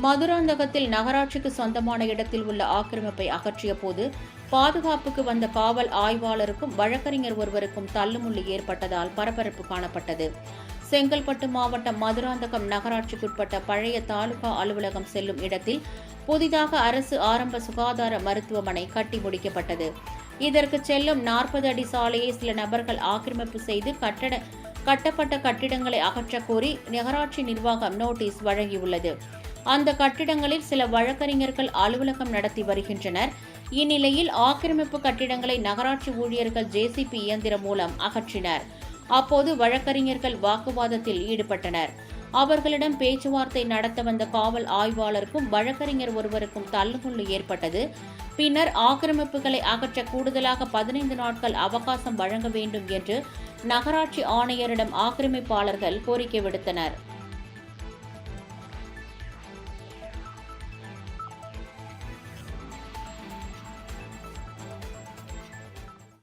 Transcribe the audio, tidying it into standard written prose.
மதுராந்தகத்தில் நகராட்சிக்கு சொந்தமான இடத்தில் உள்ள ஆக்கிரமிப்பை அகற்றிய போது பாதுகாப்புக்கு வந்த காவல் ஆய்வாளருக்கும் வழக்கறிஞர் ஒருவருக்கும் தள்ளுமுள்ளு ஏற்பட்டதால் பரபரப்பு காணப்பட்டது. செங்கல்பட்டு மாவட்டம் மதுராந்தகம் நகராட்சிக்குட்பட்ட பழைய தாலுகா அலுவலகம் செல்லும் இடத்தில் புதிதாக அரசு ஆரம்ப சுகாதார மருத்துவமனை கட்டி முடிக்கப்பட்டது. இதற்கு செல்லும் 40 அடி சாலையை சில நபர்கள் ஆக்கிரமிப்பு செய்து கட்டப்பட்ட கட்டிடங்களை அகற்றக் கோரி நகராட்சி நிர்வாகம் நோட்டீஸ் வழங்கியுள்ளது. அந்த கட்டிடங்களில் சில வழக்கறிஞர்கள் அலுவலகம் நடத்தி வருகின்றனர். இந்நிலையில் ஆக்கிரமிப்பு கட்டிடங்களை நகராட்சி ஊழியர்கள் ஜேசிபி இயந்திரம் மூலம் அகற்றினர். அப்போது வழக்கறிஞர்கள் வாக்குவாதத்தில் ஈடுபட்டனர். அவர்களிடம் பேச்சுவார்த்தை நடத்த வந்த காவல் ஆய்வாளருக்கும் வழக்கறிஞர் ஒருவருக்கும் தள்ளுமுள்ளு ஏற்பட்டது. பின்னர் ஆக்கிரமிப்புகளை அகற்ற கூடுதலாக 15 நாட்கள் அவகாசம் வழங்க வேண்டும் என்று நகராட்சி ஆணையரிடம் ஆக்கிரமிப்பாளர்கள் கோரிக்கை விடுத்தனர்.